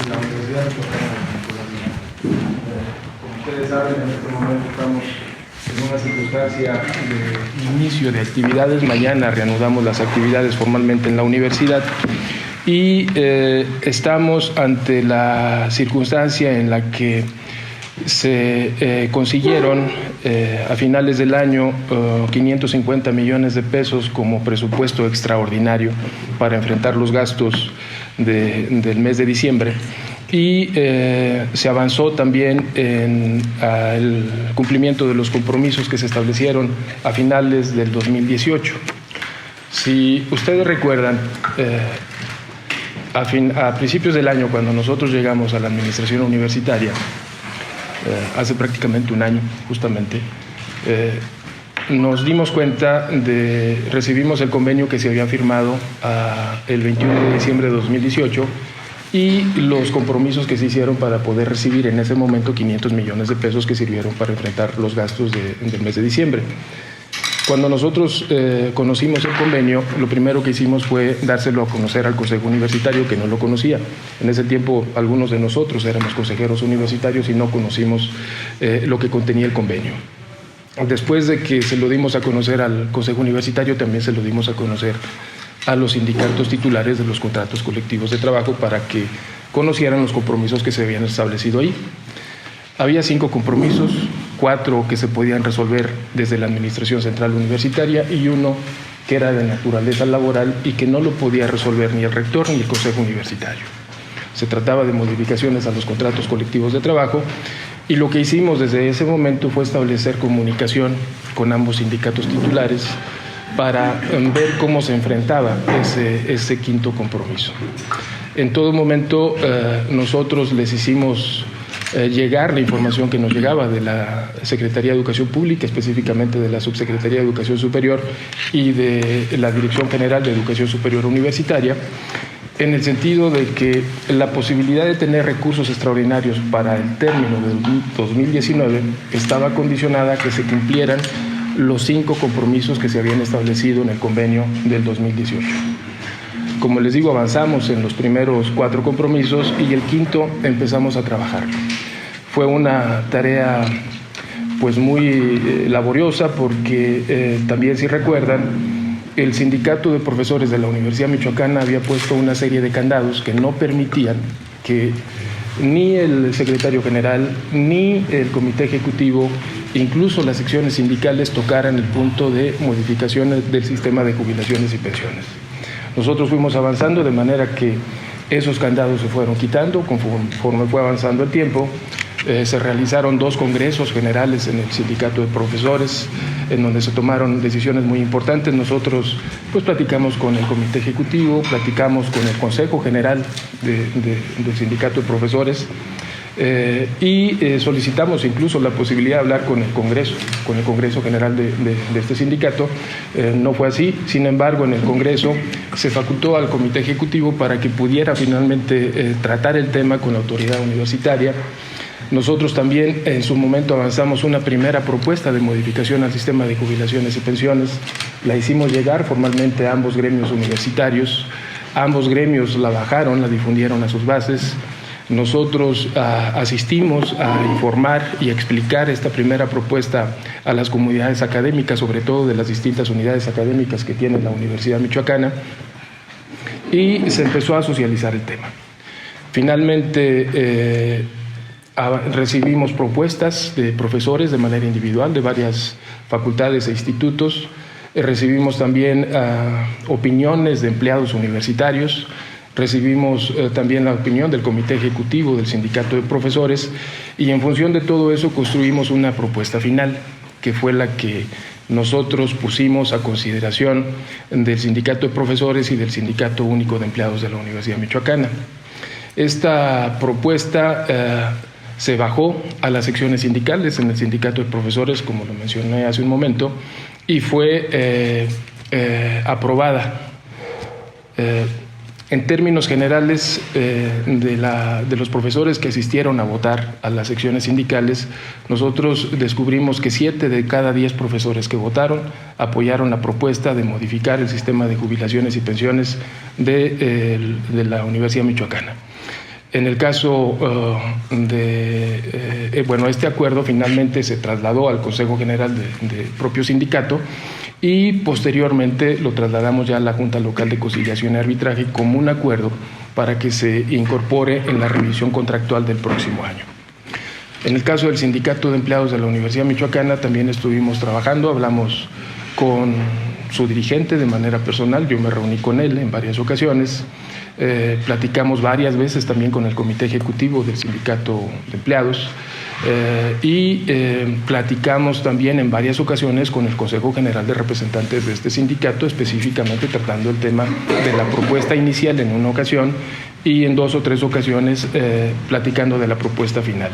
la Universidad Michoacana. Como ustedes saben, en este momento estamos en una circunstancia de inicio de actividades. Mañana reanudamos las actividades formalmente en la universidad y estamos ante la circunstancia en la que se consiguieron a finales del año 550 millones de pesos como presupuesto extraordinario para enfrentar los gastos del mes de diciembre, y se avanzó también en el cumplimiento de los compromisos que se establecieron a finales del 2018. Si ustedes recuerdan, a principios del año, cuando nosotros llegamos a la administración universitaria, hace prácticamente un año justamente, nos dimos cuenta recibimos el convenio que se había firmado el 21 de diciembre de 2018 y los compromisos que se hicieron para poder recibir en ese momento 500 millones de pesos que sirvieron para enfrentar los gastos del mes de diciembre. Cuando nosotros conocimos el convenio, lo primero que hicimos fue dárselo a conocer al Consejo Universitario, que no lo conocía. En ese tiempo, algunos de nosotros éramos consejeros universitarios y no conocimos lo que contenía el convenio. Después de que se lo dimos a conocer al Consejo Universitario, también se lo dimos a conocer a los sindicatos titulares de los contratos colectivos de trabajo para que conocieran los compromisos que se habían establecido ahí. Había 5 compromisos, 4 que se podían resolver desde la Administración Central Universitaria y 1 que era de naturaleza laboral y que no lo podía resolver ni el rector ni el Consejo Universitario. Se trataba de modificaciones a los contratos colectivos de trabajo y lo que hicimos desde ese momento fue establecer comunicación con ambos sindicatos titulares para ver cómo se enfrentaba ese 5º compromiso. En todo momento nosotros les hicimos llegar la información que nos llegaba de la Secretaría de Educación Pública, específicamente de la Subsecretaría de Educación Superior y de la Dirección General de Educación Superior Universitaria, en el sentido de que la posibilidad de tener recursos extraordinarios para el término del 2019 estaba condicionada a que se cumplieran los 5 compromisos que se habían establecido en el convenio del 2018. Como les digo, avanzamos en los primeros 4 compromisos y el 5º empezamos a trabajarlo. Fue una tarea pues muy laboriosa porque también, si recuerdan, el sindicato de profesores de la Universidad Michoacana había puesto una serie de candados que no permitían que ni el secretario general ni el comité ejecutivo, incluso las secciones sindicales, tocaran el punto de modificaciones del sistema de jubilaciones y pensiones. Nosotros fuimos avanzando de manera que esos candados se fueron quitando conforme fue avanzando el tiempo. Se realizaron 2 congresos generales en el sindicato de profesores, en donde se tomaron decisiones muy importantes. Nosotros pues platicamos con el comité ejecutivo, platicamos con el Consejo General del sindicato de profesores y solicitamos incluso la posibilidad de hablar con el Congreso General de este sindicato. No fue así. Sin embargo, en el Congreso se facultó al comité ejecutivo para que pudiera finalmente tratar el tema con la autoridad universitaria. Nosotros también en su momento avanzamos una primera propuesta de modificación al sistema de jubilaciones y pensiones. La hicimos llegar formalmente a ambos gremios universitarios. Ambos gremios la bajaron, la difundieron a sus bases. Nosotros asistimos a informar y a explicar esta primera propuesta a las comunidades académicas, sobre todo de las distintas unidades académicas que tiene la Universidad Michoacana, y se empezó a socializar el tema. Finalmente recibimos propuestas de profesores de manera individual de varias facultades e institutos. Recibimos también opiniones de empleados universitarios. Recibimos también la opinión del comité ejecutivo del sindicato de profesores y en función de todo eso construimos una propuesta final que fue la que nosotros pusimos a consideración del sindicato de profesores y del sindicato único de empleados de la Universidad Michoacana. Esta propuesta se bajó a las secciones sindicales en el sindicato de profesores, como lo mencioné hace un momento, y fue aprobada. En términos generales, de los profesores que asistieron a votar a las secciones sindicales, nosotros descubrimos que 7 de cada 10 profesores que votaron apoyaron la propuesta de modificar el sistema de jubilaciones y pensiones de la Universidad Michoacana. En el caso este acuerdo finalmente se trasladó al Consejo General del propio sindicato y posteriormente lo trasladamos ya a la Junta Local de Conciliación y Arbitraje como un acuerdo para que se incorpore en la revisión contractual del próximo año. En el caso del Sindicato de Empleados de la Universidad Michoacana también estuvimos trabajando, hablamos con su dirigente de manera personal, yo me reuní con él en varias ocasiones, platicamos varias veces también con el Comité Ejecutivo del Sindicato de Empleados platicamos también en varias ocasiones con el Consejo General de Representantes de este sindicato, específicamente tratando el tema de la propuesta inicial en una ocasión y en 2 o 3 ocasiones platicando de la propuesta final.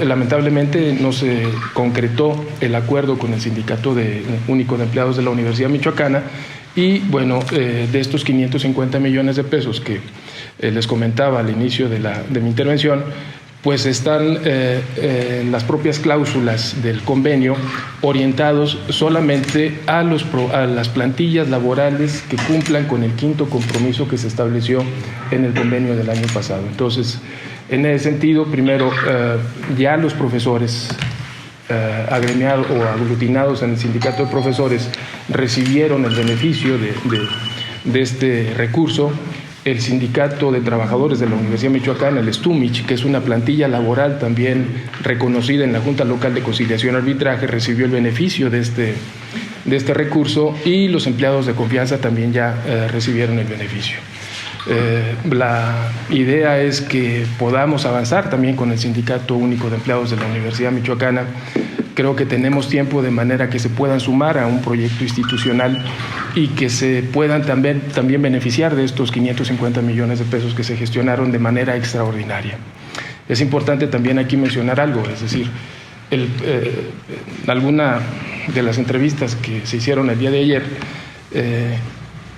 Lamentablemente no se concretó el acuerdo con el Sindicato Único de Empleados de la Universidad Michoacana y bueno, de estos 550 millones de pesos que les comentaba al inicio de mi intervención, pues están en las propias cláusulas del convenio orientados solamente a las plantillas laborales que cumplan con el 5º compromiso que se estableció en el convenio del año pasado. Entonces, en ese sentido, primero, ya los profesores agremiados o aglutinados en el sindicato de profesores recibieron el beneficio de este recurso. El sindicato de trabajadores de la Universidad Michoacana, el STUMICH, que es una plantilla laboral también reconocida en la Junta Local de Conciliación y Arbitraje, recibió el beneficio de este recurso y los empleados de confianza también ya recibieron el beneficio. La idea es que podamos avanzar también con el Sindicato Único de Empleados de la Universidad Michoacana. Creo que tenemos tiempo de manera que se puedan sumar a un proyecto institucional y que se puedan también beneficiar de estos 550 millones de pesos que se gestionaron de manera extraordinaria. Es importante también aquí mencionar algo, es decir, alguna de las entrevistas que se hicieron el día de ayer,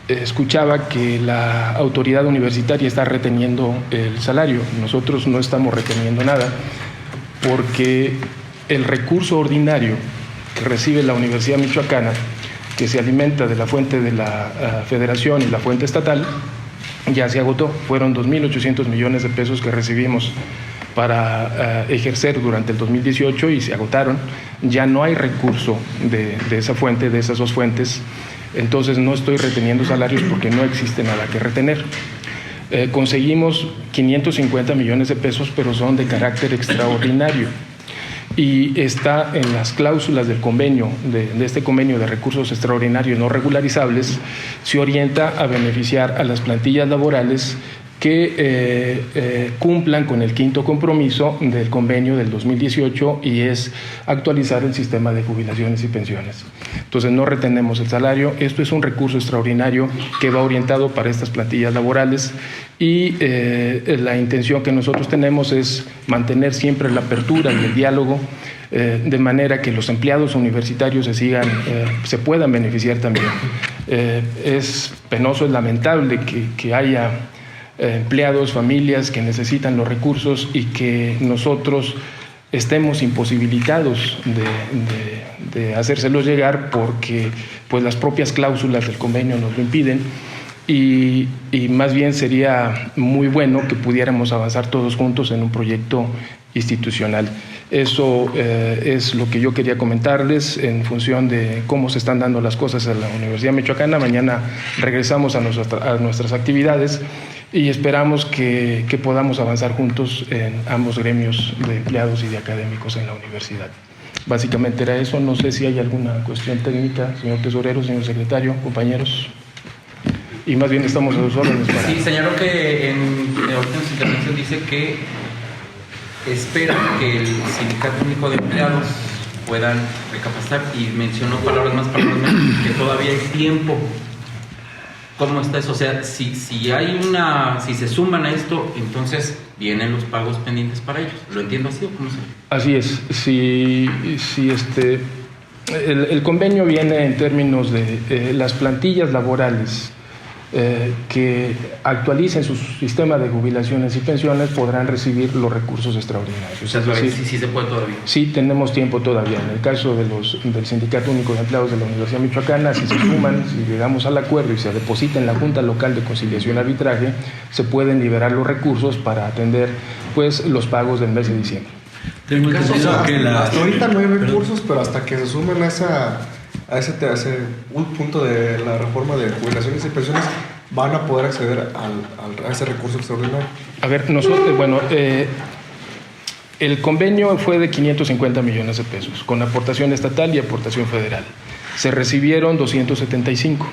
escuchaba que la autoridad universitaria está reteniendo el salario. Nosotros no estamos reteniendo nada porque el recurso ordinario que recibe la Universidad Michoacana, que se alimenta de la fuente de la Federación y la fuente estatal, ya se agotó. Fueron 2.800 millones de pesos que recibimos para ejercer durante el 2018 y se agotaron. Ya no hay recurso de esa fuente, de esas 2 fuentes. Entonces no estoy reteniendo salarios porque no existe nada que retener. Conseguimos 550 millones de pesos, pero son de carácter extraordinario y está en las cláusulas del convenio, de este convenio de recursos extraordinarios no regularizables, se orienta a beneficiar a las plantillas laborales que cumplan con el 5º compromiso del convenio del 2018 y es actualizar el sistema de jubilaciones y pensiones. Entonces no retenemos el salario, esto es un recurso extraordinario que va orientado para estas plantillas laborales y la intención que nosotros tenemos es mantener siempre la apertura y el diálogo de manera que los empleados universitarios se puedan beneficiar también. Es penoso, es lamentable que haya empleados, familias que necesitan los recursos y que nosotros estemos imposibilitados de hacérselos llegar porque pues las propias cláusulas del convenio nos lo impiden y más bien sería muy bueno que pudiéramos avanzar todos juntos en un proyecto institucional. Eso es lo que yo quería comentarles en función de cómo se están dando las cosas en la Universidad Michoacana. Mañana regresamos a nuestras actividades y esperamos que podamos avanzar juntos en ambos gremios de empleados y de académicos en la universidad. Básicamente era eso. No sé si hay alguna cuestión técnica, señor tesorero, señor secretario, compañeros. Y más bien estamos a sus órdenes para... Sí, señaló que en su intervención dice que espera que el Sindicato Único de Empleados puedan recapacitar y mencionó palabras más, que todavía hay tiempo. ¿Cómo está eso? O sea, si se suman a esto, entonces vienen los pagos pendientes para ellos. ¿Lo entiendo así o cómo se? Así es. El convenio viene en términos de las plantillas laborales que actualicen su sistema de jubilaciones y pensiones podrán recibir los recursos extraordinarios. O sea, sí se puede todavía. Sí, tenemos tiempo todavía. En el caso del Sindicato Único de Empleados de la Universidad Michoacana, si se suman, si llegamos al acuerdo y se deposita en la Junta Local de Conciliación y Arbitraje, se pueden liberar los recursos para atender pues, los pagos del mes de diciembre. Tengo entendido que hasta ahorita no hay recursos, pero hasta que se sumen a ese un punto de la reforma de jubilaciones y pensiones, van a poder acceder a ese recurso extraordinario. A ver, nosotros, bueno, el convenio fue de 550 millones de pesos, con aportación estatal y aportación federal. Se recibieron 275,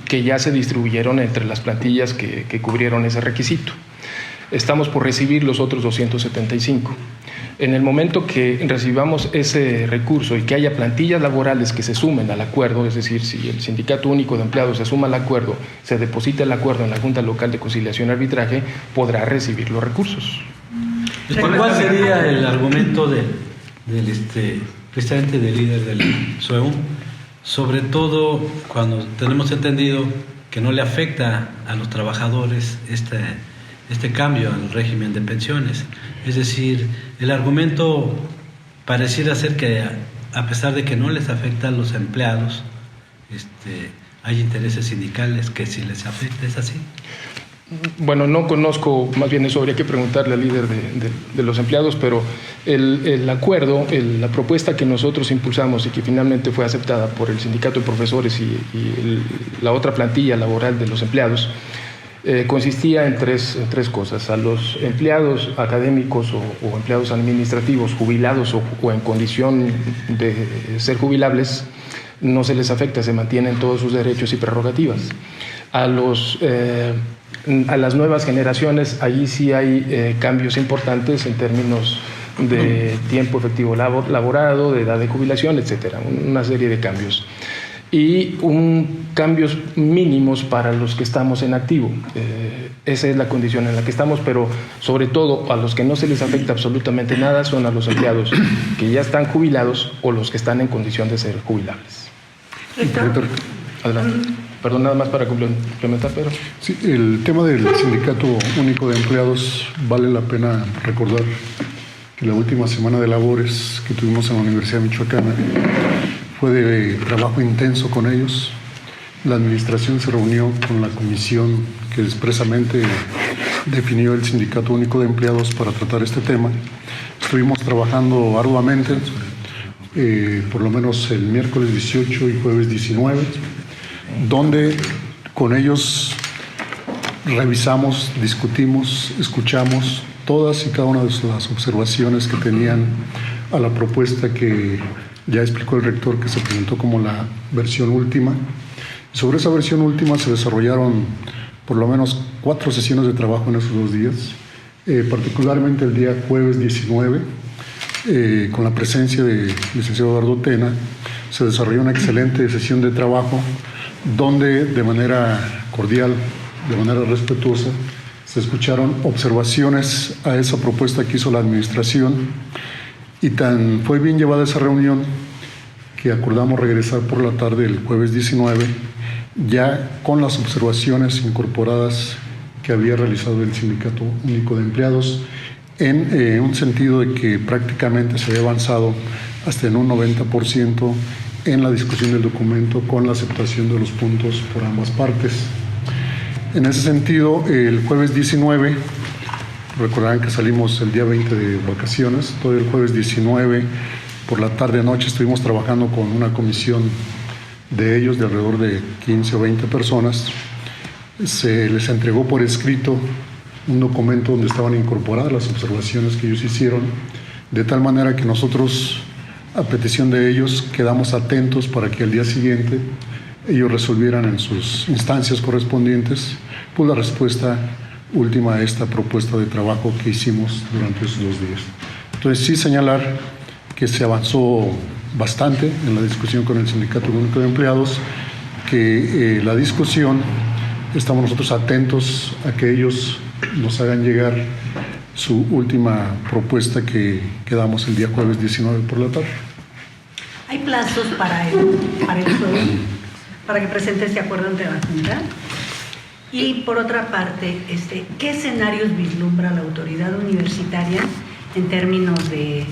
que ya se distribuyeron entre las plantillas que cubrieron ese requisito. Estamos por recibir los otros 275. En el momento que recibamos ese recurso y que haya plantillas laborales que se sumen al acuerdo, es decir, si el Sindicato Único de Empleados se suma al acuerdo, se deposita el acuerdo en la Junta Local de Conciliación y Arbitraje, podrá recibir los recursos. ¿Cuál sería el argumento precisamente del líder del SUEUM? Sobre todo cuando tenemos entendido que no le afecta a los trabajadores este cambio al régimen de pensiones. Es decir, el argumento pareciera ser que a pesar de que no les afecta a los empleados, hay intereses sindicales que sí les afecta. ¿Es así? Bueno, no conozco, más bien eso habría que preguntarle al líder de los empleados, pero el acuerdo, la propuesta que nosotros impulsamos y que finalmente fue aceptada por el Sindicato de Profesores y la otra plantilla laboral de los empleados, consistía en tres cosas. A los empleados académicos o empleados administrativos jubilados o en condición de ser jubilables, no se les afecta, se mantienen todos sus derechos y prerrogativas. A las nuevas generaciones, allí sí hay cambios importantes en términos de tiempo efectivo laborado, de edad de jubilación, etcétera, una serie de cambios. Y cambios mínimos para los que estamos en activo. Esa es la condición en la que estamos, pero sobre todo a los que no se les afecta absolutamente nada son a los empleados que ya están jubilados o los que están en condición de ser jubilables. Adelante. Perdón, nada más para complementar, Pedro. Sí, el tema del Sindicato Único de Empleados, vale la pena recordar que la última semana de labores que tuvimos en la Universidad Michoacana fue de trabajo intenso con ellos. La administración se reunió con la comisión que expresamente definió el Sindicato Único de Empleados para tratar este tema. Estuvimos trabajando arduamente, por lo menos el miércoles 18 y jueves 19, donde con ellos revisamos, discutimos, escuchamos todas y cada una de las observaciones que tenían a la propuesta que ya explicó el rector, que se presentó como la versión última. Sobre esa versión última se desarrollaron por lo menos 4 sesiones de trabajo en esos 2 días, particularmente el día jueves 19, con la presencia del licenciado Eduardo Tena, se desarrolló una excelente sesión de trabajo donde de manera cordial, de manera respetuosa, se escucharon observaciones a esa propuesta que hizo la administración, y tan fue bien llevada esa reunión que acordamos regresar por la tarde el jueves 19, ya con las observaciones incorporadas que había realizado el Sindicato Único de Empleados, en un sentido de que prácticamente se había avanzado hasta en un 90% en la discusión del documento, con la aceptación de los puntos por ambas partes. En ese sentido, el jueves 19, recordarán que salimos el día 20 de vacaciones, todo el jueves 19 por la tarde-noche estuvimos trabajando con una comisión de ellos de alrededor de 15 o 20 personas. Se les entregó por escrito un documento donde estaban incorporadas las observaciones que ellos hicieron, de tal manera que nosotros, a petición de ellos, quedamos atentos para que al día siguiente ellos resolvieran en sus instancias correspondientes pues la respuesta última a esta propuesta de trabajo que hicimos durante esos 2 días. Entonces sí señalar que se avanzó bastante en la discusión con el Sindicato Único de Empleados, que la discusión, estamos nosotros atentos a que ellos nos hagan llegar su última propuesta que damos el día jueves 19 por la tarde. ¿Hay plazos para el SUEUM, para que presente este acuerdo ante la Junta? Y por otra parte, ¿qué escenarios vislumbra la autoridad universitaria en términos de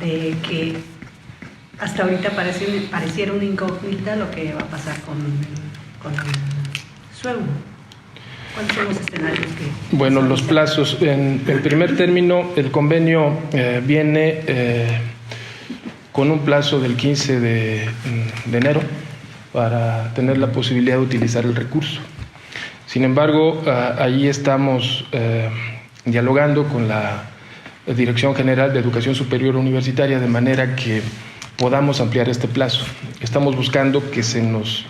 que hasta ahorita pareciera una incógnita lo que va a pasar con el SUEU? ¿Cuáles son los escenarios que...? Bueno, los plazos. En primer término, el convenio viene con un plazo del 15 de enero para tener la posibilidad de utilizar el recurso. Sin embargo, ahí estamos dialogando con la Dirección General de Educación Superior Universitaria de manera que podamos ampliar este plazo. Estamos buscando que se nos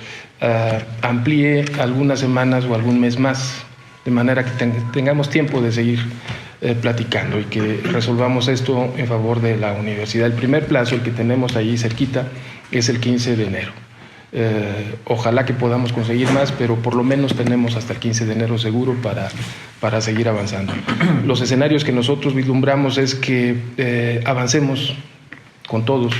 amplíe algunas semanas o algún mes más, de manera que tengamos tiempo de seguir platicando y que resolvamos esto en favor de la universidad. El primer plazo, el que tenemos ahí cerquita, es el 15 de enero. Ojalá que podamos conseguir más, pero por lo menos tenemos hasta el 15 de enero seguro para seguir avanzando. Los escenarios que nosotros vislumbramos es que avancemos con todos,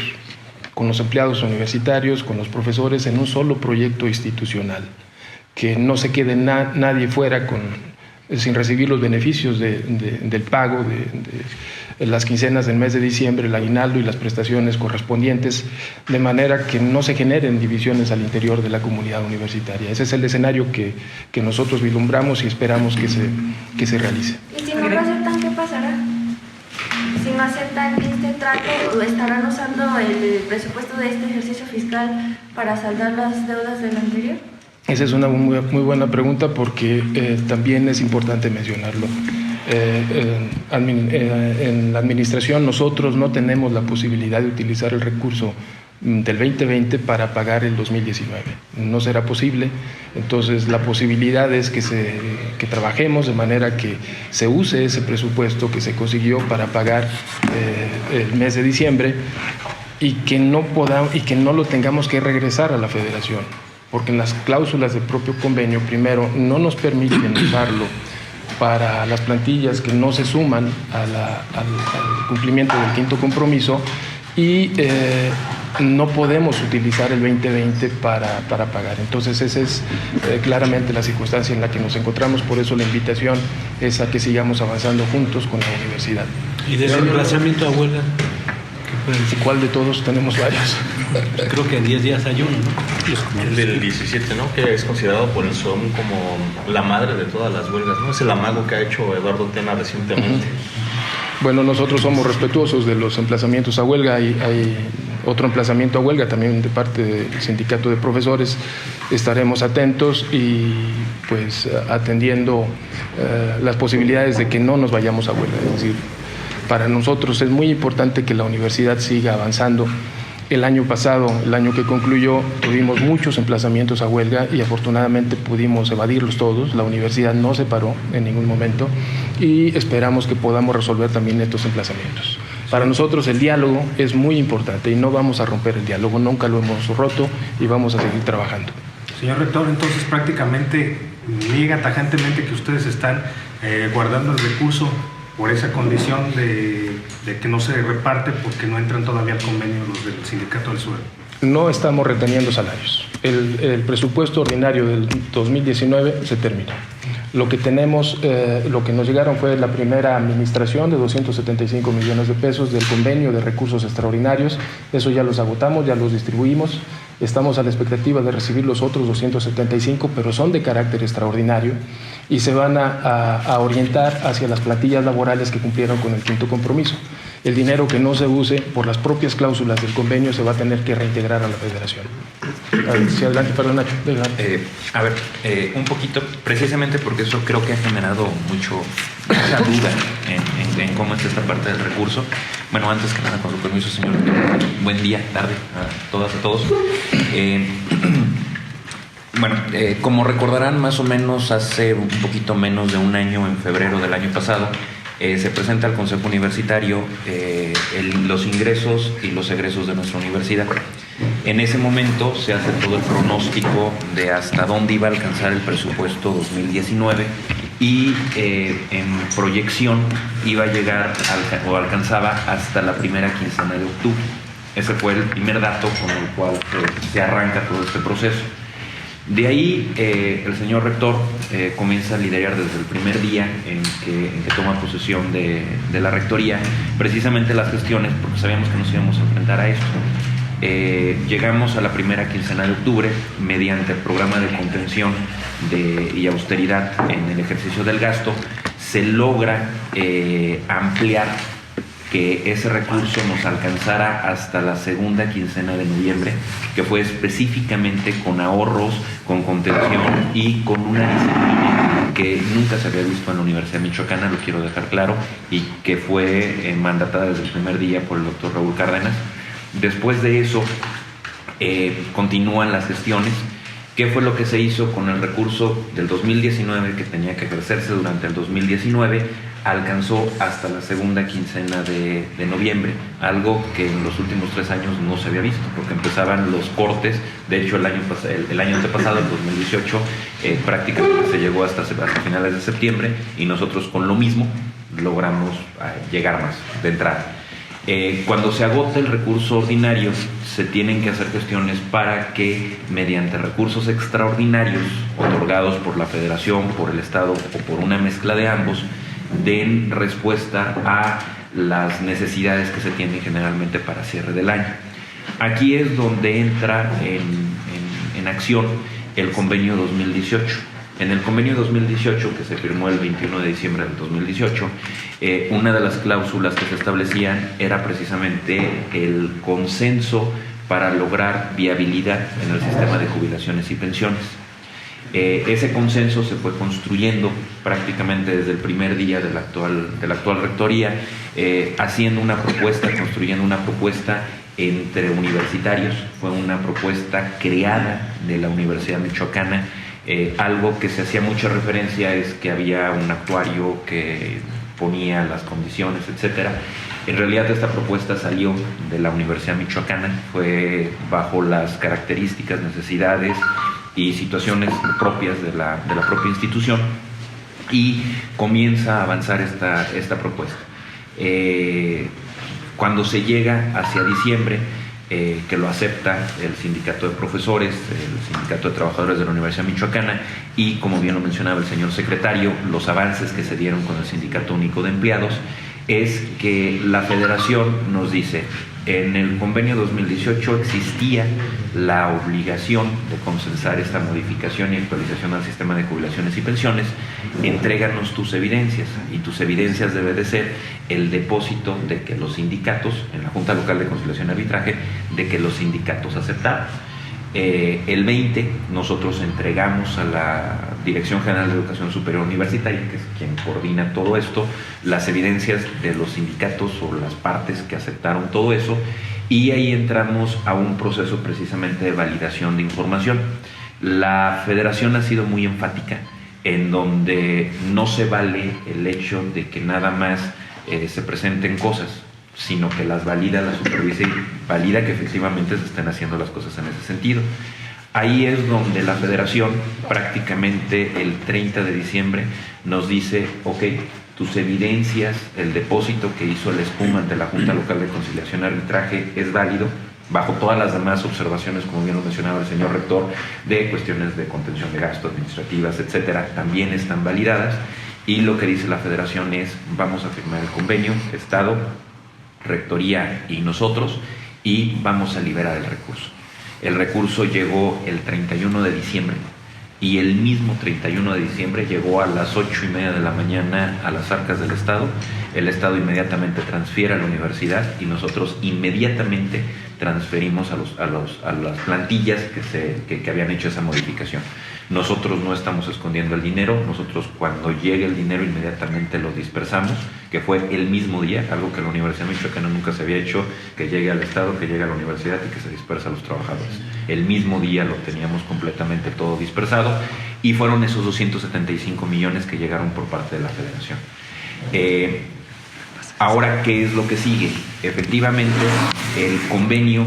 con los empleados universitarios, con los profesores, en un solo proyecto institucional, que no se quede nadie fuera sin recibir los beneficios del pago de las quincenas del mes de diciembre, el aguinaldo y las prestaciones correspondientes, de manera que no se generen divisiones al interior de la comunidad universitaria. Ese es el escenario que nosotros vislumbramos y esperamos que se realice. ¿Y si no lo aceptan, qué pasará? Si no aceptan este trato, ¿estarán usando el presupuesto de este ejercicio fiscal para saldar las deudas del anterior? Esa es una muy buena pregunta porque también es importante mencionarlo. En la administración nosotros no tenemos la posibilidad de utilizar el recurso del 2020 para pagar el 2019. No será posible. Entonces la posibilidad es que trabajemos de manera que se use ese presupuesto que se consiguió para pagar el mes de diciembre y que no lo tengamos que regresar a la Federación, porque en las cláusulas del propio convenio, primero, no nos permiten usarlo para las plantillas que no se suman al cumplimiento del quinto compromiso y no podemos utilizar el 2020 para pagar. Entonces esa es claramente la circunstancia en la que nos encontramos, por eso la invitación es a que sigamos avanzando juntos con la universidad. ¿Y del emplazamiento a huelga? ¿Y cuál de todos? Tenemos varios. Creo que en 10 días hay uno, ¿no? El del 17, ¿no? Que es considerado por el SOM como la madre de todas las huelgas, ¿no? Es el amago que ha hecho Eduardo Tena recientemente. Bueno, nosotros somos respetuosos de los emplazamientos a huelga. Hay otro emplazamiento a huelga también de parte del sindicato de profesores. Estaremos atentos y pues atendiendo las posibilidades de que no nos vayamos a huelga. Es decir, para nosotros es muy importante que la universidad siga avanzando. El año pasado, el año que concluyó, tuvimos muchos emplazamientos a huelga y afortunadamente pudimos evadirlos todos. La universidad no se paró en ningún momento y esperamos que podamos resolver también estos emplazamientos. Para nosotros el diálogo es muy importante y no vamos a romper el diálogo, nunca lo hemos roto y vamos a seguir trabajando. Señor rector, entonces prácticamente niega tajantemente que ustedes están guardando el recurso por esa condición de que no se reparte porque no entran todavía al convenio los del sindicato del SUEU. No estamos reteniendo salarios. El presupuesto ordinario del 2019 se terminó. Lo que tenemos, lo que nos llegaron fue la primera administración de 275 millones de pesos del convenio de recursos extraordinarios. Eso ya los agotamos, ya los distribuimos. Estamos a la expectativa de recibir los otros 275, pero son de carácter extraordinario y se van a orientar hacia las plantillas laborales que cumplieron con el quinto compromiso. El dinero que no se use por las propias cláusulas del convenio se va a tener que reintegrar a la Federación. Sí, adelante, perdón, Nacho. Un poquito, precisamente porque eso creo que ha generado mucha duda en cómo está esta parte del recurso. Bueno, antes que nada, con su permiso, señor, buen día, tarde a todas, a todos. Como recordarán, más o menos hace un poquito menos de un año, en febrero del año pasado, se presenta al Consejo Universitario los ingresos y los egresos de nuestra universidad. En ese momento se hace todo el pronóstico de hasta dónde iba a alcanzar el presupuesto 2019 y en proyección iba a llegar o alcanzaba hasta la primera quincena de octubre. Ese fue el primer dato con el cual se arranca todo este proceso. De ahí el señor rector comienza a liderar desde el primer día en que toma posesión de la rectoría, precisamente las gestiones, porque sabíamos que nos íbamos a enfrentar a esto. Llegamos a la primera quincena de octubre mediante el programa de contención y austeridad en el ejercicio del gasto. Se logra ampliar que ese recurso nos alcanzara hasta la segunda quincena de noviembre, que fue específicamente con ahorros, con contención y con una disciplina que nunca se había visto en la Universidad Michoacana, lo quiero dejar claro, y que fue mandatada desde el primer día por el doctor Raúl Cárdenas. Después de eso, continúan las gestiones. ¿Qué fue lo que se hizo con el recurso del 2019 que tenía que ejercerse durante el 2019? Alcanzó hasta la segunda quincena de noviembre, algo que en los últimos 3 años no se había visto, porque empezaban los cortes. De hecho, el año antepasado, el 2018, prácticamente se llegó hasta finales de septiembre, y nosotros con lo mismo logramos llegar más de entrada. Cuando se agota el recurso ordinario, se tienen que hacer gestiones para que, mediante recursos extraordinarios otorgados por la Federación, por el Estado o por una mezcla de ambos, den respuesta a las necesidades que se tienen generalmente para cierre del año. Aquí es donde entra en acción el convenio 2018. En el convenio 2018, que se firmó el 21 de diciembre del 2018, una de las cláusulas que se establecían era precisamente el consenso para lograr viabilidad en el sistema de jubilaciones y pensiones. Ese consenso se fue construyendo prácticamente desde el primer día de la actual rectoría, haciendo una propuesta, construyendo una propuesta entre universitarios. Fue una propuesta creada de la Universidad Michoacana. Algo que se hacía mucha referencia es que había un actuario que ponía las condiciones, etcétera. En realidad esta propuesta salió de la Universidad Michoacana, fue bajo las características, necesidades y situaciones propias de la propia institución, y comienza a avanzar esta propuesta. Cuando se llega hacia diciembre, que lo acepta el sindicato de profesores, el sindicato de trabajadores de la Universidad Michoacana, y como bien lo mencionaba el señor secretario, los avances que se dieron con el Sindicato Único de Empleados, es que la Federación nos dice: en el convenio 2018 existía la obligación de consensar esta modificación y actualización al sistema de jubilaciones y pensiones. Entréganos tus evidencias, y tus evidencias debe de ser el depósito de que los sindicatos, en la Junta Local de Conciliación y Arbitraje, de que los sindicatos aceptaron. El 20 nosotros entregamos a la Dirección General de Educación Superior Universitaria, que es quien coordina todo esto, las evidencias de los sindicatos o las partes que aceptaron todo eso, y ahí entramos a un proceso precisamente de validación de información. La Federación ha sido muy enfática en donde no se vale el hecho de que nada más se presenten cosas, sino que las valida, las supervisa y valida que efectivamente se estén haciendo las cosas en ese sentido. Ahí es donde la Federación, prácticamente el 30 de diciembre, nos dice: ok, tus evidencias, el depósito que hizo el SPUM ante la Junta Local de Conciliación y Arbitraje es válido, bajo todas las demás observaciones, como bien lo mencionaba el señor rector, de cuestiones de contención de gastos, administrativas, etcétera, también están validadas. Y lo que dice la Federación es: vamos a firmar el convenio, Estado, Rectoría y nosotros, y vamos a liberar el recurso. El recurso llegó el 31 de diciembre, y el mismo 31 de diciembre llegó a las 8:30 de la mañana a las arcas del Estado. El Estado inmediatamente transfiere a la universidad, y nosotros inmediatamente transferimos a las plantillas que habían hecho esa modificación. Nosotros no estamos escondiendo el dinero. Nosotros, cuando llegue el dinero, inmediatamente lo dispersamos, que fue el mismo día, algo que en la Universidad Michoacana nunca se había hecho, que llegue al Estado, que llegue a la universidad y que se dispersa a los trabajadores. El mismo día lo teníamos completamente todo dispersado, y fueron esos 275 millones que llegaron por parte de la Federación. Ahora, ¿qué es lo que sigue? Efectivamente, el convenio,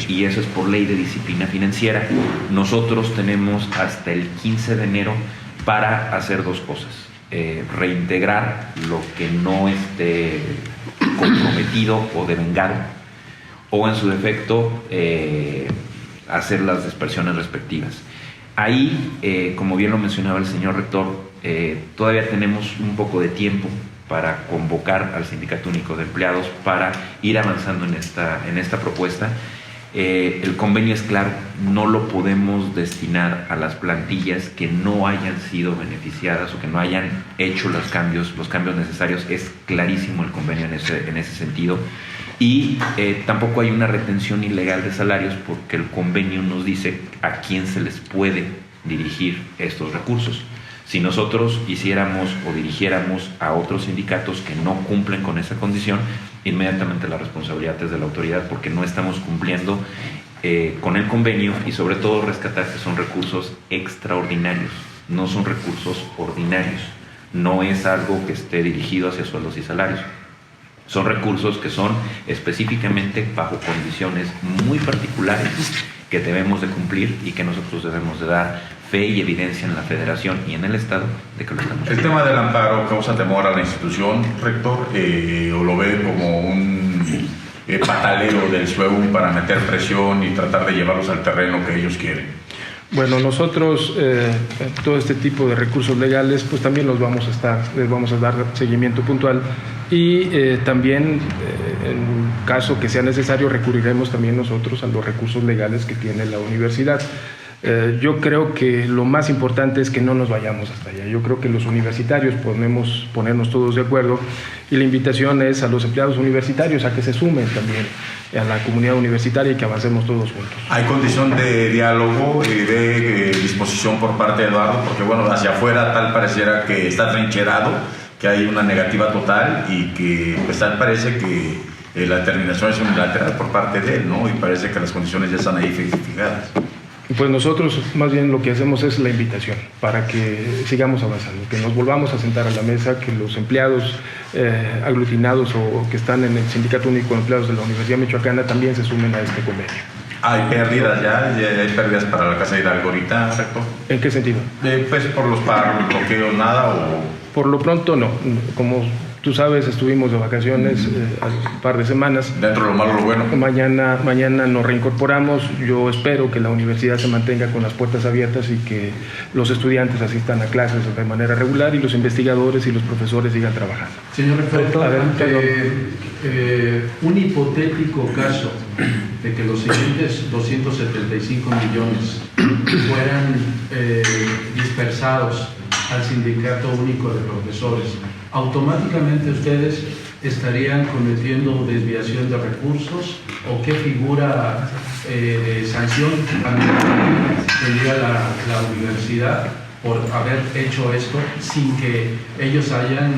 y eso es por ley de disciplina financiera, nosotros tenemos hasta el 15 de enero para hacer dos cosas: reintegrar lo que no esté comprometido o devengado, o en su defecto hacer las dispersiones respectivas. Ahí, como bien lo mencionaba el señor rector, todavía tenemos un poco de tiempo para convocar al Sindicato Único de Empleados para ir avanzando en esta propuesta. El convenio es claro, no lo podemos destinar a las plantillas que no hayan sido beneficiadas o que no hayan hecho los cambios necesarios. Es clarísimo el convenio en ese sentido. Y tampoco hay una retención ilegal de salarios, porque el convenio nos dice a quién se les puede dirigir estos recursos. Si nosotros hiciéramos o dirigiéramos a otros sindicatos que no cumplen con esa condición, inmediatamente la responsabilidad es de la autoridad, porque no estamos cumpliendo con el convenio, y sobre todo rescatar que son recursos extraordinarios, no son recursos ordinarios, no es algo que esté dirigido hacia sueldos y salarios. Son recursos que son específicamente bajo condiciones muy particulares que debemos de cumplir y que nosotros debemos de dar fe y evidencia en la Federación y en el Estado de que lo estamos haciendo. ¿El tema del amparo causa temor a la institución, rector, o lo ve como un pataleo del SUEU para meter presión y tratar de llevarlos al terreno que ellos quieren? Bueno, nosotros todo este tipo de recursos legales pues también les vamos a dar seguimiento puntual, y también en caso que sea necesario recurriremos también nosotros a los recursos legales que tiene la universidad. Yo creo que lo más importante es que no nos vayamos hasta allá. Yo creo que los universitarios podemos ponernos todos de acuerdo, y la invitación es a los empleados universitarios a que se sumen también a la comunidad universitaria y que avancemos todos juntos. ¿Hay condición de diálogo y de disposición por parte de Eduardo? Porque bueno, hacia afuera tal pareciera que está trincherado, que hay una negativa total y que pues tal parece que la determinación es unilateral por parte de él, ¿no? Y parece que las condiciones ya están ahí fijadas. Pues nosotros más bien lo que hacemos es la invitación para que sigamos avanzando, que nos volvamos a sentar a la mesa, que los empleados aglutinados o que están en el Sindicato Único de Empleados de la Universidad Michoacana también se sumen a este convenio. ¿Hay pérdidas ya? ¿Hay pérdidas para la Casa de Hidalgo ahorita, rector? ¿En qué sentido? Pues por los paros, bloqueos, nada o... Por lo pronto no. Como tú sabes, estuvimos de vacaciones un par de semanas. Dentro de lo malo, lo bueno. Mañana nos reincorporamos. Yo espero que la universidad se mantenga con las puertas abiertas y que los estudiantes asistan a clases de manera regular y los investigadores y los profesores sigan trabajando. Señor rector, un hipotético caso de que los siguientes 275 millones fueran dispersados al Sindicato Único de Profesores, ¿automáticamente ustedes estarían cometiendo desviación de recursos, o qué figura de sanción tendría la universidad por haber hecho esto sin que ellos estén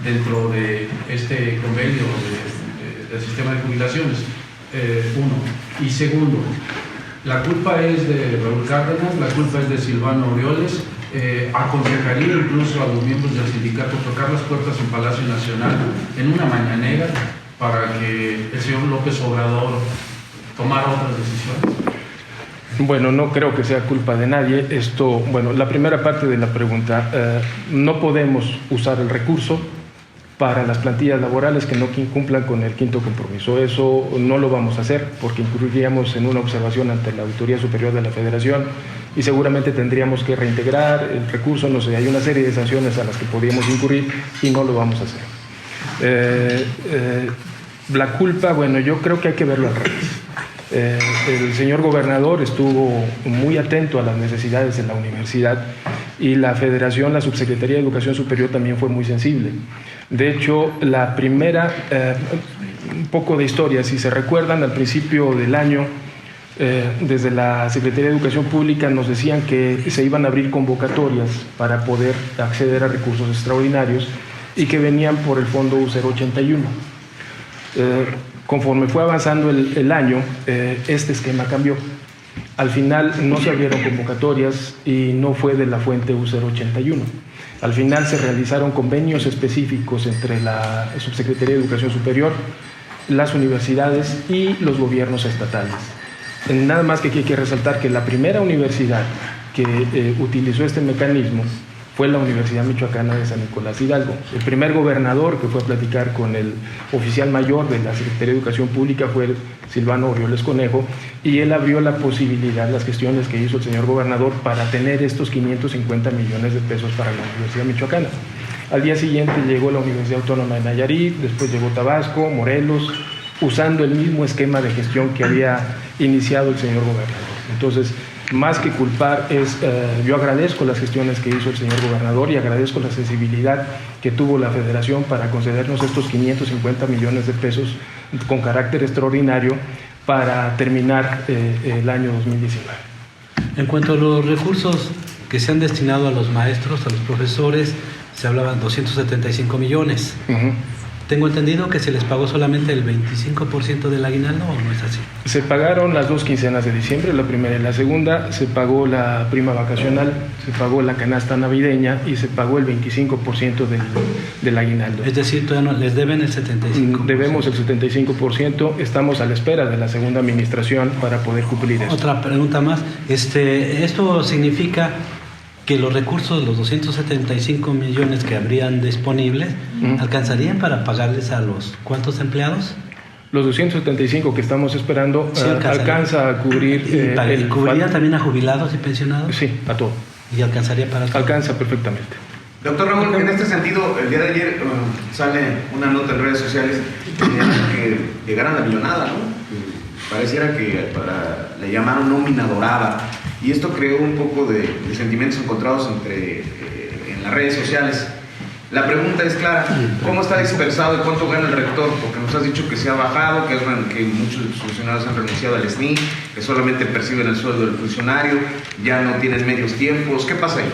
dentro de este convenio del sistema de jubilaciones? Uno. Y segundo, la culpa es de Raúl Cárdenas, la culpa es de Silvano Aureoles. Aconsejaría incluso a los miembros del sindicato tocar las puertas en Palacio Nacional en una mañanera para que el señor López Obrador tomara otras decisiones. Bueno, no creo que sea culpa de nadie. La primera parte de la pregunta, no podemos usar el recurso para las plantillas laborales que no cumplan con el quinto compromiso. Eso no lo vamos a hacer porque incurriríamos en una observación ante la Auditoría Superior de la Federación y seguramente tendríamos que reintegrar el recurso. No sé, hay una serie de sanciones a las que podríamos incurrir y no lo vamos a hacer. La culpa, bueno, yo creo que hay que verlo al revés. El señor gobernador estuvo muy atento a las necesidades de la universidad y la Federación, la Subsecretaría de Educación Superior también fue muy sensible. De hecho, la primera, un poco de historia, si se recuerdan, al principio del año, desde la Secretaría de Educación Pública nos decían que se iban a abrir convocatorias para poder acceder a recursos extraordinarios y que venían por el fondo U081. Conforme fue avanzando el año, este esquema cambió. Al final no se abrieron convocatorias y no fue de la fuente U081. Al final se realizaron convenios específicos entre la Subsecretaría de Educación Superior, las universidades y los gobiernos estatales. Nada más que aquí hay que resaltar que la primera universidad que utilizó este mecanismo fue la Universidad Michoacana de San Nicolás Hidalgo. El primer gobernador que fue a platicar con el oficial mayor de la Secretaría de Educación Pública fue Silvano Orioles Conejo, y él abrió la posibilidad, las gestiones que hizo el señor gobernador para tener estos 550 millones de pesos para la Universidad Michoacana. Al día siguiente llegó la Universidad Autónoma de Nayarit, después llegó Tabasco, Morelos, usando el mismo esquema de gestión que había iniciado el señor gobernador. Entonces, más que culpar, yo agradezco las gestiones que hizo el señor gobernador y agradezco la sensibilidad que tuvo la Federación para concedernos estos 550 millones de pesos con carácter extraordinario para terminar el año 2019. En cuanto a los recursos que se han destinado a los maestros, a los profesores, se hablaban 275 millones. Tengo entendido que se les pagó solamente el 25% del aguinaldo, ¿o no es así? Se pagaron las 2 quincenas de diciembre, la primera y la segunda, se pagó la prima vacacional, se pagó la canasta navideña y se pagó el 25% del aguinaldo. Es decir, todavía no, les deben el 75%. Debemos el 75%, estamos a la espera de la segunda administración para poder cumplir eso. Otra pregunta más, ¿esto significa que los recursos, los 275 millones que habrían disponibles, alcanzarían para pagarles a los ¿cuántos empleados? Los 275 que estamos esperando sí, alcanza a cubrir... ¿Y cubriría también a jubilados y pensionados? Sí, a todo. ¿Y alcanzaría para todo? Alcanza perfectamente. Doctor Raúl, en este sentido, el día de ayer sale una nota en redes sociales que llegaran a la millonada, ¿no? Pareciera que le llamaron nómina dorada. Y esto creó un poco de sentimientos encontrados en las redes sociales. La pregunta es clara, ¿cómo está dispersado y cuánto gana el rector? Porque nos has dicho que se ha bajado, que muchos funcionarios han renunciado al SNI, que solamente perciben el sueldo del funcionario, ya no tienen medios tiempos. ¿Qué pasa ahí?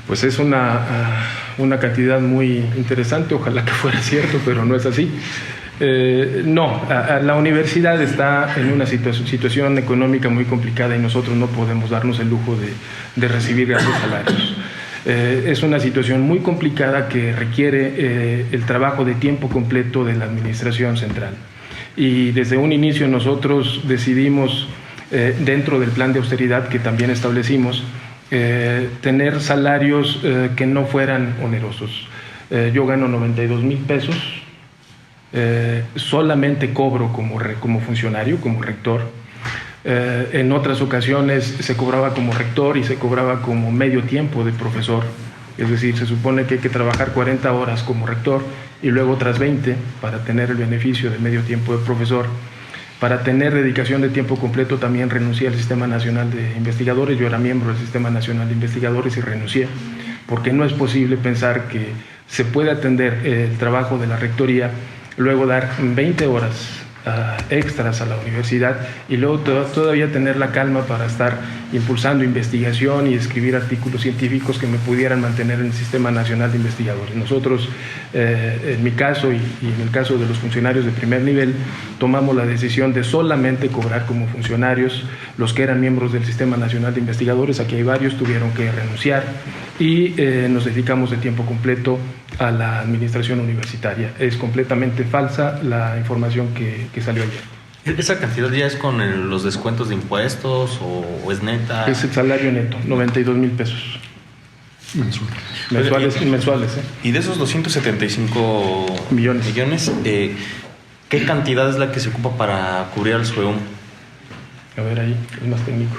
Pues es una cantidad muy interesante, ojalá que fuera cierto, pero no es así. La universidad está en una situación económica muy complicada y nosotros no podemos darnos el lujo de recibir grandes salarios. Es una situación muy complicada que requiere el trabajo de tiempo completo de la administración central. Y desde un inicio nosotros decidimos, dentro del plan de austeridad que también establecimos, tener salarios que no fueran onerosos. Yo gano 92,000 pesos. Solamente cobro como funcionario, como rector. En otras ocasiones se cobraba como rector y se cobraba como medio tiempo de profesor. Es decir, se supone que hay que trabajar 40 horas como rector y luego otras 20 para tener el beneficio de medio tiempo de profesor. Para tener dedicación de tiempo completo también renuncié al Sistema Nacional de Investigadores. Yo era miembro del Sistema Nacional de Investigadores y renuncié, porque no es posible pensar que se puede atender el trabajo de la rectoría, luego dar 20 horas extras a la universidad y luego todavía tener la calma para estar impulsando investigación y escribir artículos científicos que me pudieran mantener en el Sistema Nacional de Investigadores. Nosotros, en mi caso y en el caso de los funcionarios de primer nivel, tomamos la decisión de solamente cobrar como funcionarios los que eran miembros del Sistema Nacional de Investigadores. Aquí hay varios, tuvieron que renunciar y nos dedicamos de tiempo completo a la administración universitaria. Es completamente falsa la información que salió ayer. ¿Esa cantidad ya es con los descuentos de impuestos o es neta? Es el salario neto, 92,000 pesos. Mensuales. Y de esos 275 millones, ¿qué cantidad es la que se ocupa para cubrir al SUEUM? A ver, ahí es más técnico.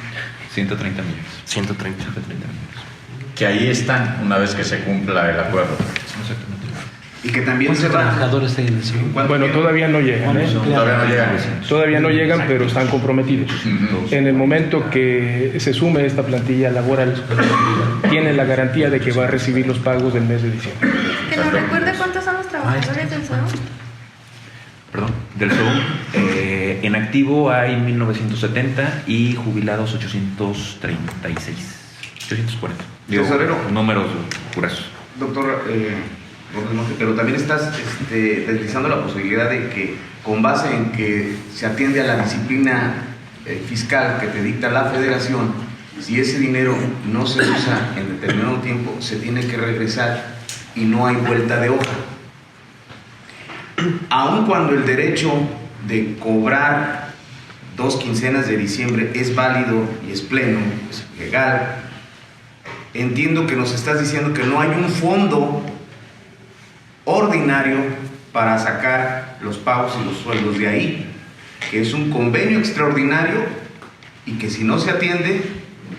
130 millones. 130 millones. Que ahí están una vez que se cumpla el acuerdo. Exactamente. Y que también se trabajadores hay en el SUEUM? Bueno, todavía no llegan. Todavía no llegan, pero están comprometidos. En el momento que se sume esta plantilla laboral, tienen la garantía de que va a recibir los pagos del mes de diciembre. Que nos recuerde cuántos son los trabajadores del SUEUM. Perdón, del SUEUM. En activo hay 1,970 y jubilados 836. 840. Tesorero. Números gruesos. Doctor, pero también estás deslizando la posibilidad de que, con base en que se atiende a la disciplina fiscal que te dicta la federación, si ese dinero no se usa en determinado tiempo, se tiene que regresar y no hay vuelta de hoja. Aun cuando el derecho de cobrar 2 quincenas de diciembre es válido y es pleno, es legal, entiendo que nos estás diciendo que no hay un fondo ordinario para sacar los pagos y los sueldos de ahí, que es un convenio extraordinario y que si no se atiende,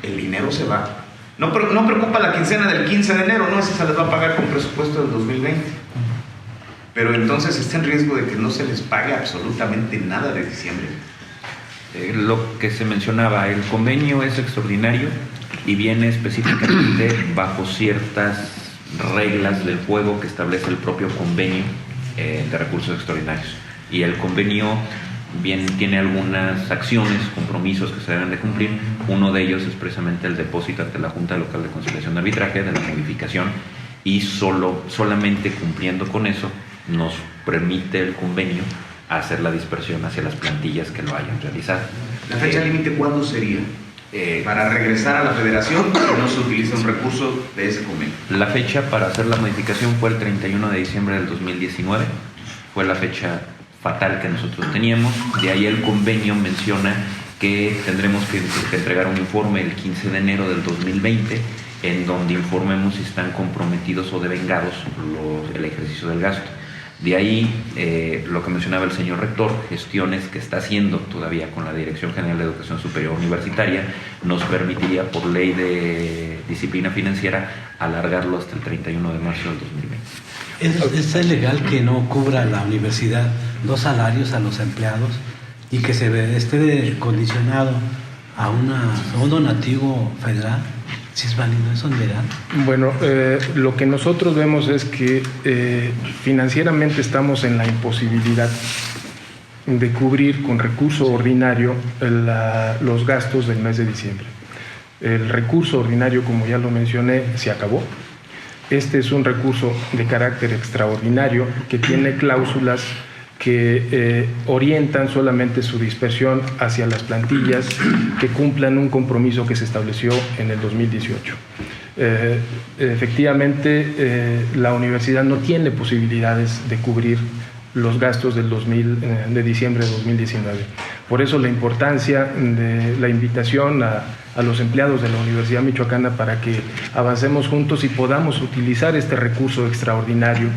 el dinero se va. No preocupa la quincena del 15 de enero, no, esa se les va a pagar con presupuesto del 2020. Pero entonces está en riesgo de que no se les pague absolutamente nada de diciembre. Lo que se mencionaba, el convenio es extraordinario y viene específicamente bajo ciertas reglas del juego que establece el propio convenio de recursos extraordinarios. Y el convenio bien tiene algunas acciones, compromisos que se deben de cumplir. Uno de ellos es precisamente el depósito ante la Junta Local de Conciliación y Arbitraje de la modificación, y solamente cumpliendo con eso nos permite el convenio hacer la dispersión hacia las plantillas que lo hayan realizado. ¿La fecha límite cuándo sería? Para regresar a la federación, si no se utiliza un recurso de ese convenio. La fecha para hacer la modificación fue el 31 de diciembre del 2019, fue la fecha fatal que nosotros teníamos. De ahí el convenio menciona que tendremos que entregar un informe el 15 de enero del 2020 en donde informemos si están comprometidos o devengados el ejercicio del gasto. De ahí lo que mencionaba el señor rector, gestiones que está haciendo todavía con la Dirección General de Educación Superior Universitaria, nos permitiría por ley de disciplina financiera alargarlo hasta el 31 de marzo del 2020. ¿Es legal que no cubra la universidad 2 salarios a los empleados y que se esté condicionado a un donativo federal? ¿Si es válido eso en legal? Bueno, lo que nosotros vemos es que financieramente estamos en la imposibilidad de cubrir con recurso ordinario los gastos del mes de diciembre. El recurso ordinario, como ya lo mencioné, se acabó. Este es un recurso de carácter extraordinario que tiene cláusulas que orientan solamente su dispersión hacia las plantillas que cumplan un compromiso que se estableció en el 2018. Efectivamente, la universidad no tiene posibilidades de cubrir los gastos de diciembre de 2019. Por eso la importancia de la invitación a los empleados de la Universidad Michoacana para que avancemos juntos y podamos utilizar este recurso extraordinario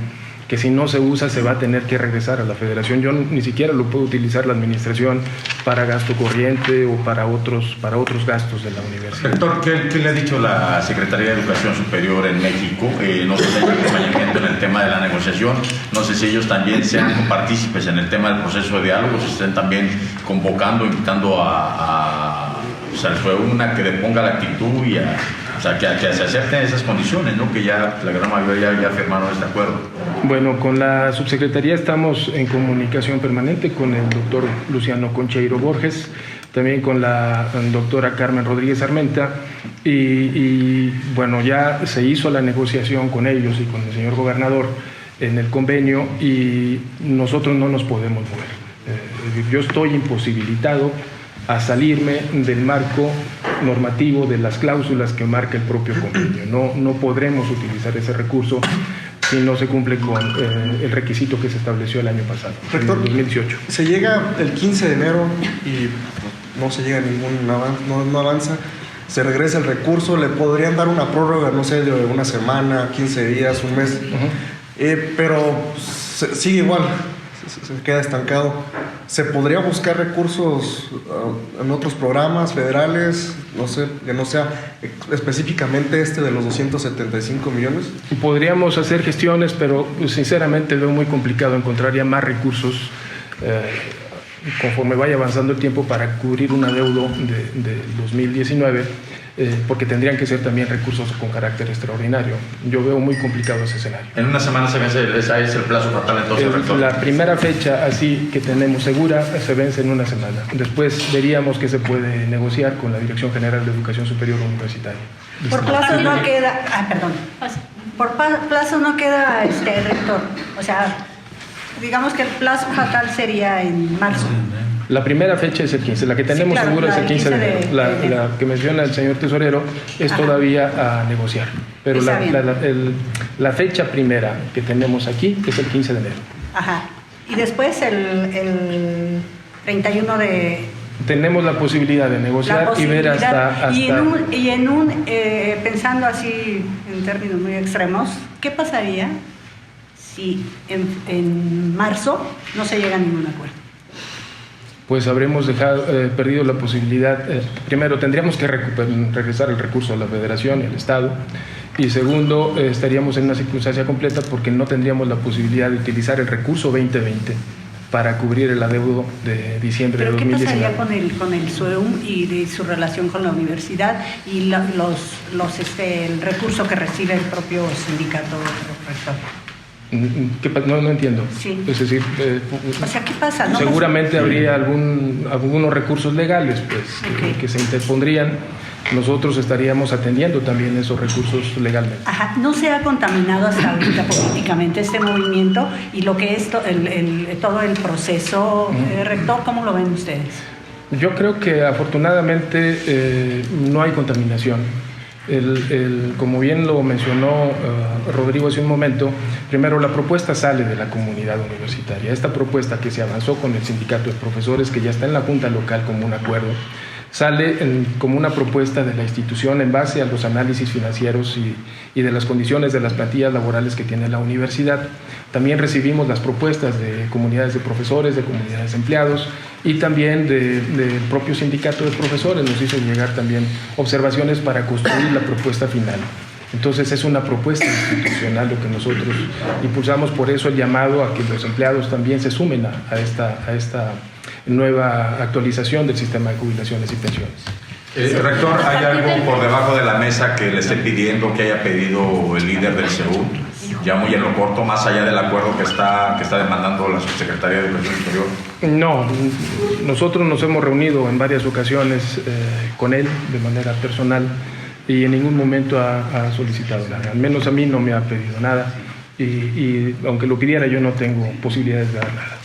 que si no se usa se va a tener que regresar a la federación. Yo ni siquiera lo puedo utilizar la administración para gasto corriente o para otros gastos de la universidad. Rector, ¿qué le ha dicho la Secretaría de Educación Superior en México? No sé si hay acompañamiento en el tema de la negociación, no sé si ellos también sean partícipes en el tema del proceso de diálogo, si estén también convocando, invitando al SUEUN a que deponga la actitud y que se acepten esas condiciones, ¿no? Que ya la gran mayoría ya firmaron este acuerdo. Bueno, con la subsecretaría estamos en comunicación permanente con el doctor Luciano Concheiro Borges, también con la doctora Carmen Rodríguez Armenta y bueno, ya se hizo la negociación con ellos y con el señor gobernador en el convenio y nosotros no nos podemos mover. Yo estoy imposibilitado a salirme del marco normativo de las cláusulas que marca el propio convenio. No podremos utilizar ese recurso si no se cumple con el requisito que se estableció el año pasado, Rector, en 2018. Se llega el 15 de enero y no se llega a ningún avance, no avanza, se regresa el recurso, le podrían dar una prórroga, no sé, de una semana, 15 días, un mes, pero sigue igual, se queda estancado. ¿Se podría buscar recursos en otros programas federales? No sé, que no sea específicamente de los 275 millones. Podríamos hacer gestiones, pero sinceramente veo muy complicado encontrar ya más recursos conforme vaya avanzando el tiempo para cubrir un adeudo de 2019, porque tendrían que ser también recursos con carácter extraordinario. Yo veo muy complicado ese escenario. En una semana se vence, es el plazo fatal entonces, rector. La primera fecha así que tenemos segura se vence en una semana. Después veríamos que se puede negociar con la Dirección General de Educación Superior Universitaria. Por plazo no queda, por plazo no queda rector. O sea, digamos que el plazo fatal sería en marzo. La primera fecha es el 15, la que tenemos claro, segura es el 15 de enero. La que menciona el señor tesorero es todavía a negociar, pero la fecha primera que tenemos aquí es el 15 de enero. Ajá. Y después el 31 de Tenemos la posibilidad de negociar y ver hasta... Pensando así en términos muy extremos, ¿qué pasaría si en marzo no se llega a ningún acuerdo? Pues habremos perdido la posibilidad. Primero, tendríamos que regresar el recurso a la Federación y al Estado. Y segundo, estaríamos en una circunstancia completa porque no tendríamos la posibilidad de utilizar el recurso 2020 para cubrir el adeudo de diciembre de 2019. ¿Pero qué pasaría con el SUEUM y de su relación con la universidad y el recurso que recibe el propio sindicato rector? No entiendo. Sí. Es decir, o sea, ¿qué pasa? ¿No seguramente habría algunos recursos legales que se interpondrían. Nosotros estaríamos atendiendo también esos recursos legalmente. Ajá, no se ha contaminado hasta ahorita políticamente este movimiento y lo que es todo el proceso, rector, ¿cómo lo ven ustedes? Yo creo que afortunadamente no hay contaminación. Como bien lo mencionó Rodrigo hace un momento, primero la propuesta sale de la comunidad universitaria. Esta propuesta que se avanzó con el sindicato de profesores, que ya está en la Junta Local como un acuerdo, sale como una propuesta de la institución en base a los análisis financieros y de las condiciones de las plantillas laborales que tiene la universidad. También recibimos las propuestas de comunidades de profesores, de comunidades de empleados y también del propio sindicato de profesores. Nos hizo llegar también observaciones para construir la propuesta final. Entonces es una propuesta institucional lo que nosotros impulsamos, por eso el llamado a que los empleados también se sumen a esta nueva actualización del sistema de jubilaciones y pensiones. Rector, ¿hay algo por debajo de la mesa que le esté pidiendo, que haya pedido el líder del CEU? Ya muy en lo corto, más allá del acuerdo que está demandando la Subsecretaría de Educación Superior. No, nosotros nos hemos reunido en varias ocasiones con él de manera personal y en ningún momento ha solicitado nada. Al menos a mí no me ha pedido nada y aunque lo pidiera yo no tengo posibilidades de dar nada.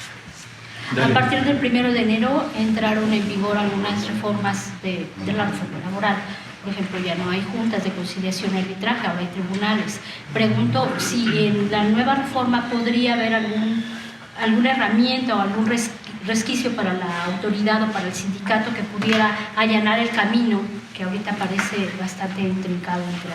A partir del 1 de enero entraron en vigor algunas reformas de la reforma laboral. Por ejemplo, ya no hay juntas de conciliación y arbitraje, ahora hay tribunales. Pregunto si en la nueva reforma podría haber alguna herramienta o algún resquicio para la autoridad o para el sindicato que pudiera allanar el camino, que ahorita parece bastante intrincado entre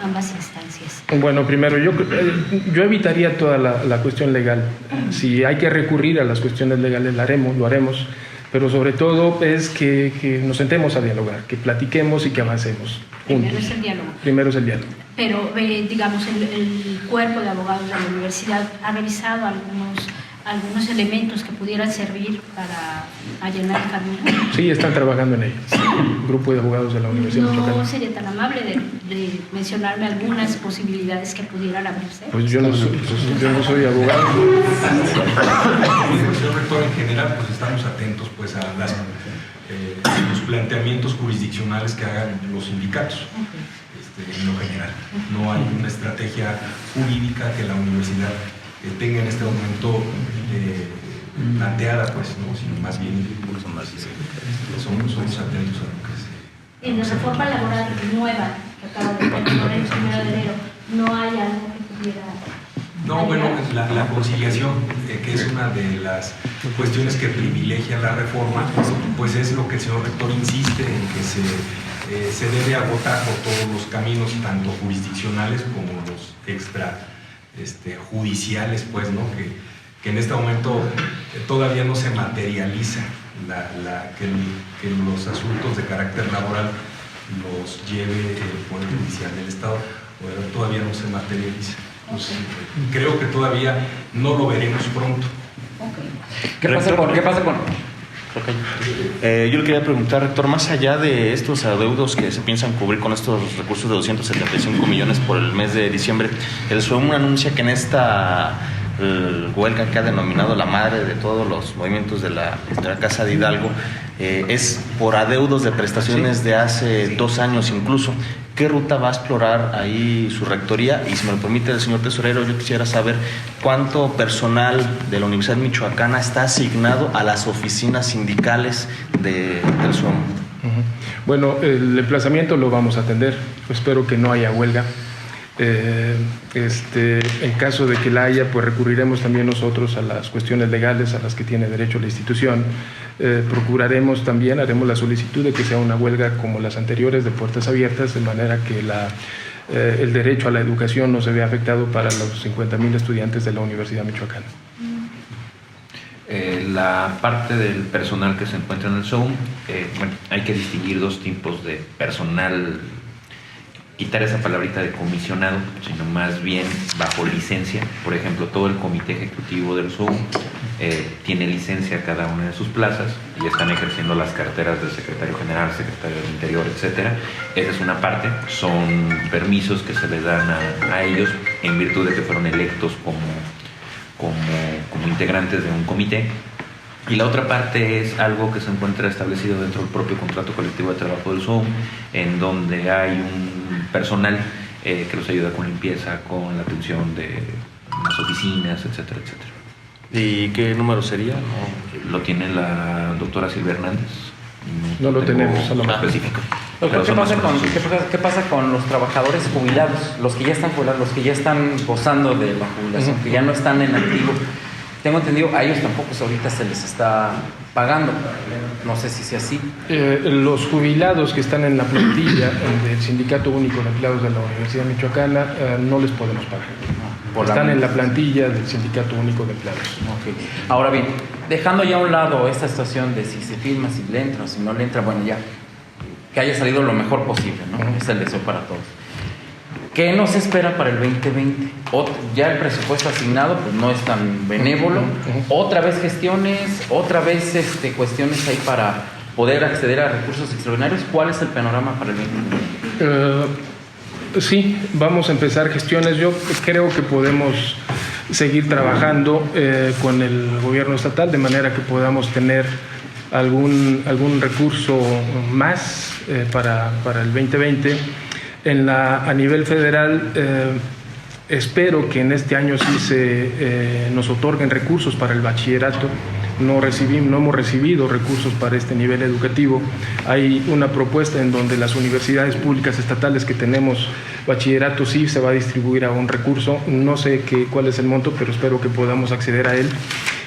ambas instancias. Bueno, primero, yo evitaría toda la cuestión legal. Si hay que recurrir a las cuestiones legales, lo haremos, pero sobre todo es que nos sentemos a dialogar, que platiquemos y que avancemos juntos. Primero es el diálogo. Primero es el diálogo. Pero, digamos, el cuerpo de abogados de la universidad ha revisado algunos elementos que pudieran servir para allanar el camino. Sí, están trabajando en ello. El grupo de abogados de la Universidad de Michoacán. ¿No sería tan amable de mencionarme algunas posibilidades que pudieran abrirse? Pues yo no soy abogado. Señor rector, en general, pues estamos atentos pues a los planteamientos jurisdiccionales que hagan los sindicatos. En lo general, no hay una estrategia jurídica que la universidad tenga en este momento planteada, pues, ¿no? Sino más bien somos atentos a lo que se... En la reforma laboral nueva que acaba de terminar el 1 de enero, ¿no hay algo que pudiera...? No, bueno, la conciliación, que es una de las cuestiones que privilegia la reforma, pues es lo que el señor rector insiste en que se debe agotar por todos los caminos, tanto jurisdiccionales como los extra judiciales, pues, ¿no? Que en este momento todavía no se materializa que los asuntos de carácter laboral los lleve el Poder Judicial del Estado, todavía no se materializa. Entonces, creo que todavía no lo veremos pronto. ¿Qué pasa con yo le quería preguntar, rector, más allá de estos adeudos que se piensan cubrir con estos recursos de 275 millones por el mes de diciembre, el SUEM anuncia que en esta huelga que ha denominado la madre de todos los movimientos de la Casa de Hidalgo, es por adeudos de prestaciones de hace 2 años incluso. ¿Qué ruta va a explorar ahí su rectoría? Y si me lo permite el señor tesorero, yo quisiera saber cuánto personal de la Universidad Michoacana está asignado a las oficinas sindicales del SUEM. Bueno, el emplazamiento lo vamos a atender. Espero que no haya huelga. En caso de que la haya, pues recurriremos también nosotros a las cuestiones legales a las que tiene derecho la institución. Procuraremos también, haremos la solicitud de que sea una huelga como las anteriores, de puertas abiertas, de manera que el derecho a la educación no se vea afectado para los 50.000 estudiantes de la Universidad Michoacana. La parte del personal que se encuentra en el SOUM, bueno, hay que distinguir dos tipos de personal, quitar esa palabrita de comisionado, sino más bien bajo licencia. Por ejemplo, todo el comité ejecutivo del SOUM tiene licencia cada una de sus plazas y están ejerciendo las carteras del secretario general, secretario del Interior, etcétera. Esa es una parte, son permisos que se les dan a ellos en virtud de que fueron electos como integrantes de un comité. Y la otra parte es algo que se encuentra establecido dentro del propio contrato colectivo de trabajo del SOUM, en donde hay un personal que los ayuda con limpieza, con la atención de las oficinas, etcétera, etcétera. ¿Y qué número sería? Lo tiene la doctora Silvia Hernández. No lo tenemos a lo más específico. Doctor, ¿qué pasa con los trabajadores jubilados, los que ya están jubilados, los que ya están gozando de la jubilación, que ya no están en activo? Tengo entendido, a ellos tampoco ahorita se les está pagando, no sé si sea así. Los jubilados que están en la plantilla del Sindicato Único de Empleados de la Universidad Michoacana no les podemos pagar. Están en la plantilla del Sindicato Único de Empleados. Okay. Ahora bien, dejando ya a un lado esta situación de si se firma, si le entra o si no le entra, bueno, ya que haya salido lo mejor posible, ¿no? Es el deseo para todos. ¿Qué nos espera para el 2020? Ya el presupuesto asignado pues no es tan benévolo. Otra vez gestiones, otra vez cuestiones ahí para poder acceder a recursos extraordinarios. ¿Cuál es el panorama para el 2020? Sí, vamos a empezar gestiones. Yo creo que podemos seguir trabajando con el gobierno estatal de manera que podamos tener algún recurso más para el 2020. A nivel federal, espero que en este año sí nos otorguen recursos para el bachillerato. No hemos recibido recursos para este nivel educativo. Hay una propuesta en donde las universidades públicas estatales que tenemos bachillerato sí se va a distribuir a un recurso. No sé cuál es el monto, pero espero que podamos acceder a él.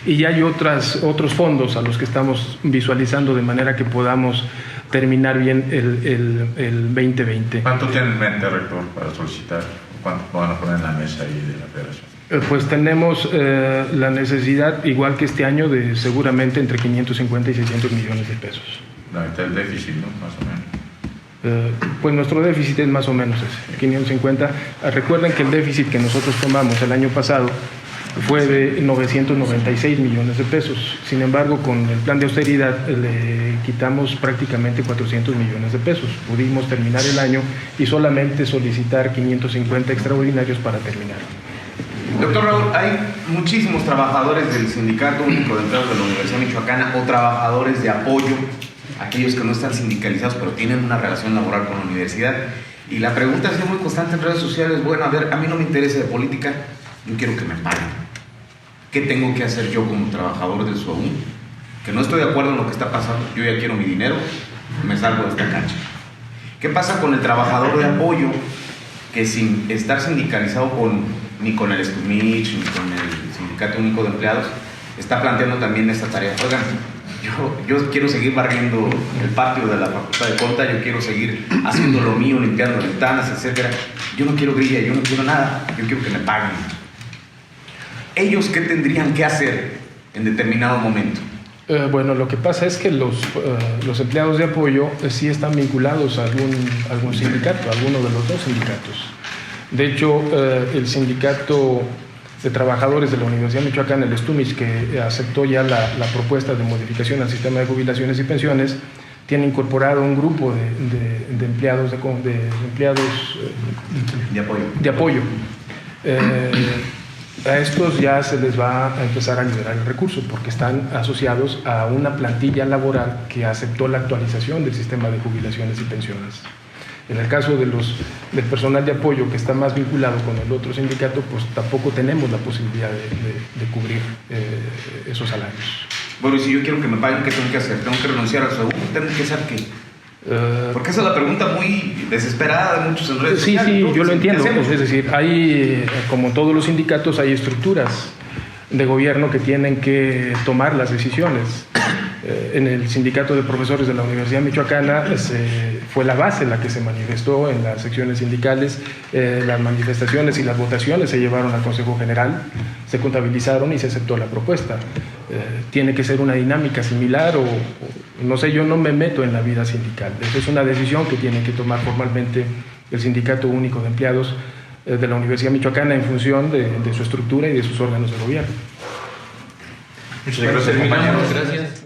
Y ya hay otros fondos a los que estamos visualizando de manera que podamos terminar bien el 2020. ¿Cuánto tienen en mente, rector, para solicitar? ¿Cuánto van a poner en la mesa ahí de la federación? Pues tenemos la necesidad, igual que este año, de seguramente entre 550 y 600 millones de pesos. La mitad del déficit, ¿no? Más o menos. Pues nuestro déficit es más o menos ese, 550. Recuerden que el déficit que nosotros tomamos el año pasado fue de 996 millones de pesos. Sin embargo, con el plan de austeridad le quitamos prácticamente 400 millones de pesos. Pudimos terminar el año y solamente solicitar 550 extraordinarios para terminar. Doctor Raúl, hay muchísimos trabajadores del Sindicato Único de Empleados de la Universidad Michoacana o trabajadores de apoyo, aquellos que no están sindicalizados pero tienen una relación laboral con la universidad. Y la pregunta ha sido muy constante en redes sociales: bueno, a ver, a mí no me interesa de política, yo quiero que me paguen. ¿Qué tengo que hacer yo como trabajador del SOUM? Que no estoy de acuerdo en lo que está pasando, yo ya quiero mi dinero, me salgo de esta cancha. ¿Qué pasa con el trabajador de apoyo que sin estar sindicalizado ni con el STUMICH ni con el Sindicato Único de Empleados está planteando también esta tarea? Oigan, yo quiero seguir barriendo el patio de la Facultad de Conta, yo quiero seguir haciendo lo mío, limpiando ventanas, etcétera. Yo no quiero grilla, yo no quiero nada, yo quiero que me paguen. ¿Ellos qué tendrían que hacer en determinado momento? Bueno, lo que pasa es que los empleados de apoyo sí están vinculados a algún sindicato, a alguno de los dos sindicatos. De hecho, el sindicato de trabajadores de la Universidad Michoacana, el STUMICH, que aceptó ya la propuesta de modificación al sistema de jubilaciones y pensiones, tiene incorporado un grupo de empleados de apoyo. A estos ya se les va a empezar a liberar el recurso porque están asociados a una plantilla laboral que aceptó la actualización del sistema de jubilaciones y pensiones. En el caso del personal de apoyo que está más vinculado con el otro sindicato, pues tampoco tenemos la posibilidad de cubrir esos salarios. Bueno, y si yo quiero que me paguen, ¿qué tengo que hacer? ¿Tengo que renunciar al SOUM? ¿Tengo que hacer qué? Porque esa es la pregunta muy desesperada de muchos en redes sociales. Sí, ¿no? yo lo entiendo. ¿Qué hacemos? Es decir, hay, como todos los sindicatos, hay estructuras de gobierno que tienen que tomar las decisiones. En el sindicato de profesores de la Universidad Michoacana fue la base la que se manifestó en las secciones sindicales. Las manifestaciones y las votaciones se llevaron al Consejo General, se contabilizaron y se aceptó la propuesta. Tiene que ser una dinámica similar o no sé, yo no me meto en la vida sindical. Esa es una decisión que tiene que tomar formalmente el Sindicato Único de Empleados de la Universidad Michoacana en función de su estructura y de sus órganos de gobierno. Muchas gracias, compañeros. Gracias.